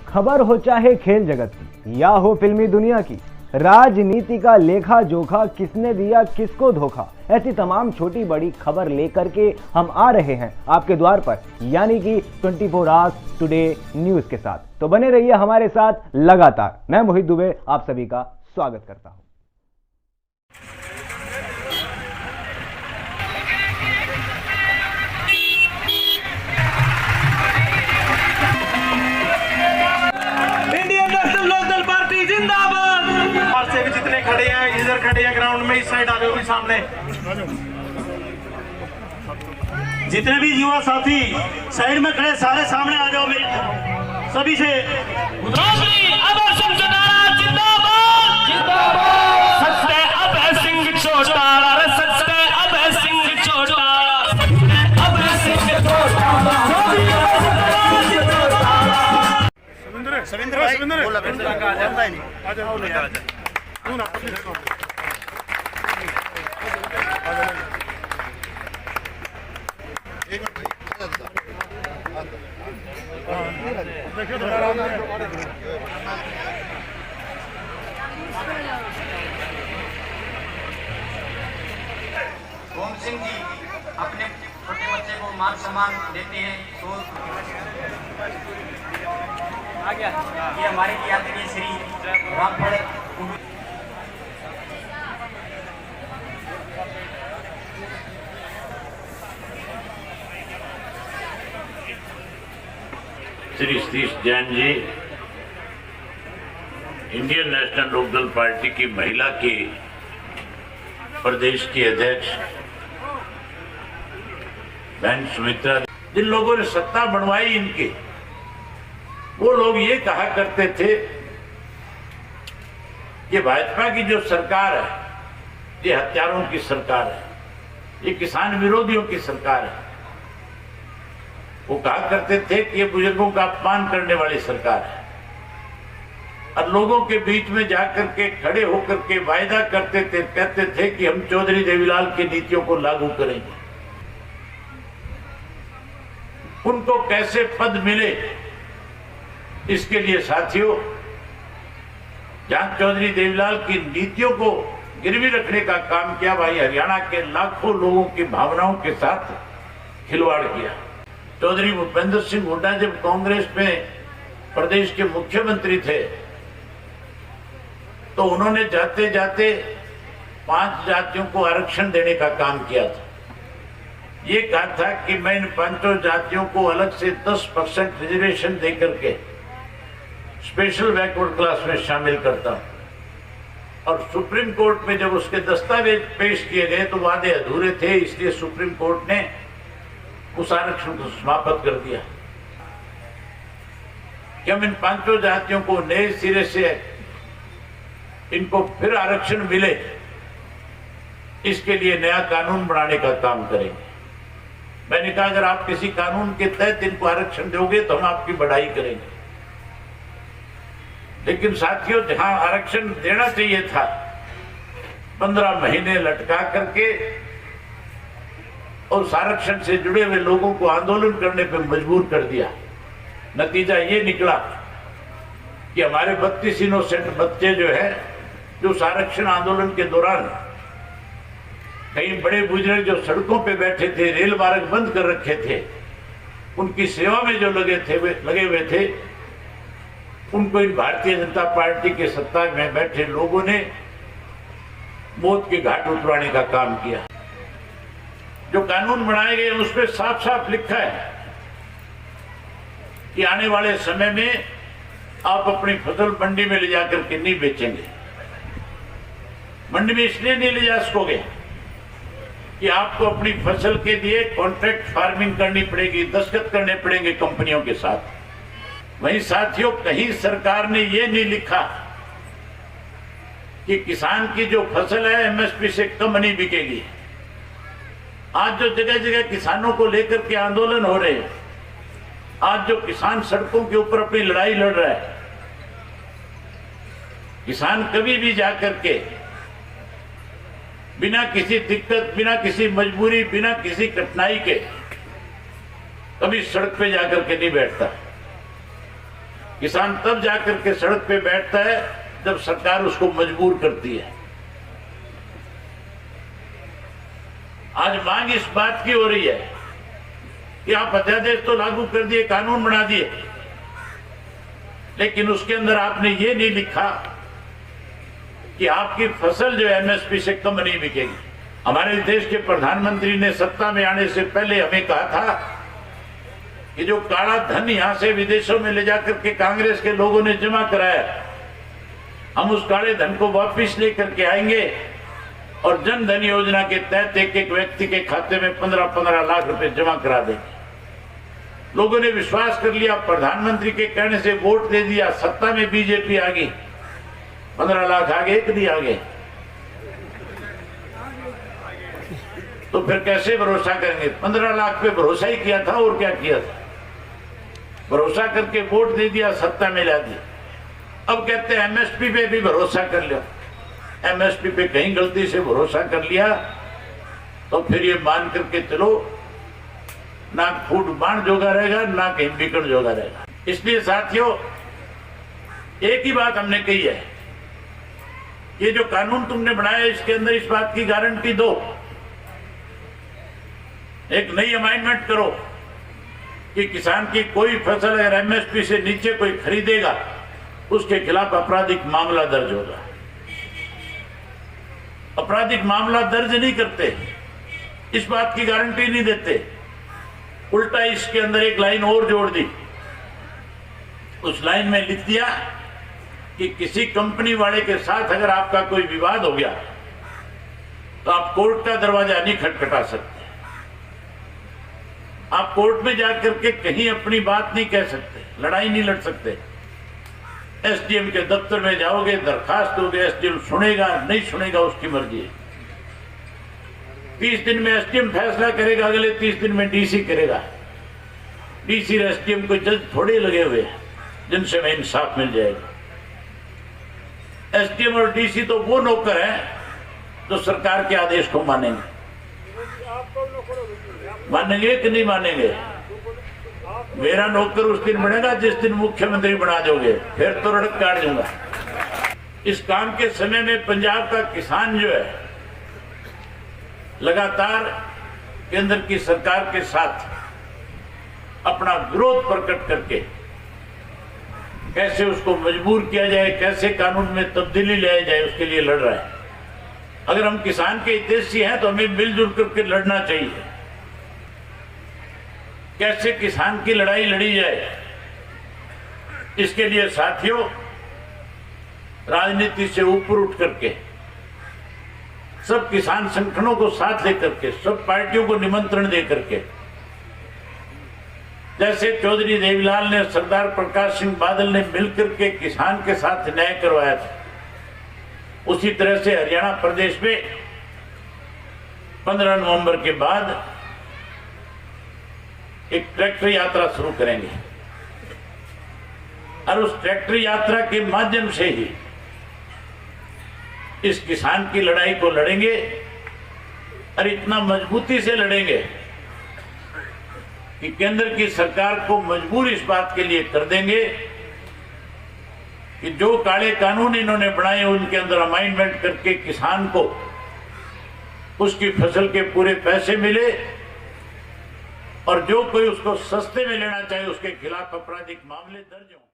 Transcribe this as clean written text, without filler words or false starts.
खबर हो चाहे खेल जगत की या हो फिल्मी दुनिया की, राजनीति का लेखा जोखा, किसने दिया किसको धोखा, ऐसी तमाम छोटी बड़ी खबर लेकर के हम आ रहे हैं आपके द्वार पर, यानी कि 24 आवर्स टुडे न्यूज के साथ। तो बने रहिए हमारे साथ लगातार। मैं मोहित दुबे आप सभी का स्वागत करता हूं। जिंदाबाद। से भी जितने खड़े हैं, इधर खड़े हैं ग्राउंड में, इस साइड आ जाओ, सामने जितने भी युवा साथी साइड में खड़े सारे सामने आ जाओ मेरी सभी से। सविंदर भाई बोला आ नहीं आ जाओ ले आ तू ना एक मिनट देखिए तो आराम से। ओम सिंह जी अपने छोटे बच्चे को मान सम्मान देते हैं तो आ गया। ये हमारे यात्री श्री रामफल Shri Satish Jain ji Indian national Lokdal party की महिला की प्रदेश की अध्यक्ष बहन सुमित्रा, जिन लोगों ने सत्ता बनवाई इनकी, वो लोग ये कहा करते थे कि भाजपा की जो सरकार है ये हत्यारों की सरकार है, ये किसान विरोधियों की सरकार है। वो कहा करते थे कि ये बुजुर्गों का अपमान करने वाली सरकार है, और लोगों के बीच में जाकर के खड़े होकर के वायदा करते थे, कहते थे कि हम चौधरी देवीलाल की नीतियों को लागू करेंगे। उनको कैसे पद मिले, इसके लिए साथियों, जहां चौधरी देवीलाल की नीतियों को गिरवी रखने का काम किया, भाई हरियाणा के लाखों लोगों की भावनाओं के साथ खिलवाड़ किया। चौधरी भूपेंद्र सिंह हुड्डा जब कांग्रेस में प्रदेश के मुख्यमंत्री थे तो उन्होंने जाते जाते 5 जातियों को आरक्षण देने का काम किया था। ये कहा था कि मैं इन 5 जातियों को अलग से 10% रिजर्वेशन देकर के स्पेशल बैकवर्ड क्लास में शामिल करता हूं। और सुप्रीम कोर्ट में जब उसके दस्तावेज पेश किए गए तो वादे अधूरे थे, इसलिए सुप्रीम कोर्ट ने उस आरक्षण को समाप्त कर दिया कि हम इन 5 जातियों को नए सिरे से इनको फिर आरक्षण मिले, इसके लिए नया कानून बनाने का काम करेंगे। मैंने कहा अगर आप किसी कानून के तहत इनको आरक्षण दोगे तो हम आपकी बढ़ाई करेंगे, लेकिन साथियों जहां आरक्षण देना चाहिए था 15 महीने लटका करके और उस आरक्षण से जुड़े हुए लोगों को आंदोलन करने पर मजबूर कर दिया। नतीजा ये निकला कि हमारे 32 इनोसेंट बच्चे जो है, जो उस आरक्षण आंदोलन के दौरान कई बड़े बुजुर्ग जो सड़कों पे बैठे थे, रेल मार्ग बंद कर रखे थे, उनकी सेवा में जो लगे हुए थे, उनको इन भारतीय जनता पार्टी के सत्ता में बैठे लोगों ने मौत के घाट उतरवाने का काम किया। जो कानून बनाए गए उसमें साफ साफ लिखा है कि आने वाले समय में आप अपनी फसल मंडी में ले जाकर के नहीं बेचेंगे। मंडी में इसलिए नहीं ले जा सकोगे कि आपको अपनी फसल के लिए कॉन्ट्रैक्ट फार्मिंग करनी पड़ेगी, दस्तखत करने पड़ेंगे कंपनियों के साथ। वहीं साथियों कहीं सरकार ने यह नहीं लिखा कि किसान की जो फसल है एमएसपी से कम नहीं बिकेगी। आज जो जगह जगह किसानों को लेकर के आंदोलन हो रहे हैं, आज जो किसान सड़कों के ऊपर अपनी लड़ाई लड़ रहा है, किसान कभी भी जाकर के बिना किसी दिक्कत, बिना किसी मजबूरी, बिना किसी कठिनाई के कभी सड़क पे जाकर के नहीं बैठता। किसान तब जाकर के सड़क पे बैठता है जब सरकार उसको मजबूर करती है। आज मांग इस बात की हो रही है कि आप अध्यादेश तो लागू कर दिए, कानून बना दिए, लेकिन उसके अंदर आपने ये नहीं लिखा कि आपकी फसल जो एमएसपी से कम नहीं बिकेगी। हमारे देश के प्रधानमंत्री ने सत्ता में आने से पहले हमें कहा था कि जो काला धन यहां से विदेशों में ले जाकर के कांग्रेस के लोगों ने जमा कराया, हम उस काले धन को वापिस लेकर के आएंगे और जन धन योजना के तहत एक एक व्यक्ति के खाते में 15-15 लाख रुपए जमा करा देंगे। लोगों ने विश्वास कर लिया, प्रधानमंत्री के कहने से वोट दे दिया, सत्ता में बीजेपी आ गई, 15 लाख आ गए कि नहीं आ गए? तो फिर कैसे भरोसा करेंगे? 15 लाख पे भरोसा ही किया था, और क्या किया था? भरोसा करके वोट दे दिया, सत्ता में ला दी। अब कहते हैं एमएसपी पे भी भरोसा कर लो। एमएसपी पे कहीं गलती से भरोसा कर लिया तो फिर ये मान करके चलो, ना फूट बाण जोगा रहेगा, ना कहीं बिकट जोगा रहेगा। इसलिए साथियों, एक ही बात हमने कही है, ये जो कानून तुमने बनाया इसके अंदर इस बात की गारंटी दो, एक नई अमेंडमेंट करो कि किसान की कोई फसल अगर एमएसपी से नीचे कोई खरीदेगा उसके खिलाफ आपराधिक मामला दर्ज होगा। आपराधिक मामला दर्ज नहीं करते, इस बात की गारंटी नहीं देते, उल्टा इसके अंदर एक लाइन और जोड़ दी। उस लाइन में लिख दिया कि किसी कंपनी वाले के साथ अगर आपका कोई विवाद हो गया तो आप कोर्ट का दरवाजा नहीं खटखटा सकते, आप कोर्ट में जाकर के कहीं अपनी बात नहीं कह सकते, लड़ाई नहीं लड़ सकते। एसडीएम के दफ्तर में जाओगे, दरखास्त दोगे, एसडीएम सुनेगा नहीं सुनेगा उसकी मर्जी है। 30 दिन में एसडीएम फैसला करेगा, अगले 30 दिन में डीसी करेगा। डीसी और एसडीएम को जज थोड़े लगे हुए हैं जिनसे हमें इंसाफ मिल जाएगा। एसडीएम और डीसी तो वो नौकर हैं जो सरकार के आदेश को मानेंगे। मानेंगे कि नहीं मानेंगे? मेरा नौकर उस दिन बनेगा जिस दिन मुख्यमंत्री बना दोगे, फिर तो रड़क काट दूंगा। इस काम के समय में पंजाब का किसान जो है लगातार केंद्र की सरकार के साथ अपना विरोध प्रकट करके कैसे उसको मजबूर किया जाए, कैसे कानून में तब्दीली लाई जाए, उसके लिए लड़ रहा है। अगर हम किसान के हितैषी हैं तो हमें मिलजुल करके लड़ना चाहिए। कैसे किसान की लड़ाई लड़ी जाए, इसके लिए साथियों राजनीति से ऊपर उठ करके सब किसान संगठनों को साथ लेकर के, सब पार्टियों को निमंत्रण दे करके, जैसे चौधरी देवीलाल ने, सरदार प्रकाश सिंह बादल ने मिलकर के किसान के साथ न्याय करवाया था, उसी तरह से हरियाणा प्रदेश में 15 नवंबर के बाद एक ट्रैक्टर यात्रा शुरू करेंगे और उस ट्रैक्टर यात्रा के माध्यम से ही इस किसान की लड़ाई को लड़ेंगे और इतना मजबूती से लड़ेंगे कि केंद्र की सरकार को मजबूर इस बात के लिए कर देंगे कि जो काले कानून इन्होंने बनाए उनके अंदर अमेंडमेंट करके किसान को उसकी फसल के पूरे पैसे मिले और जो कोई उसको सस्ते में लेना चाहे उसके खिलाफ आपराधिक मामले दर्ज हों।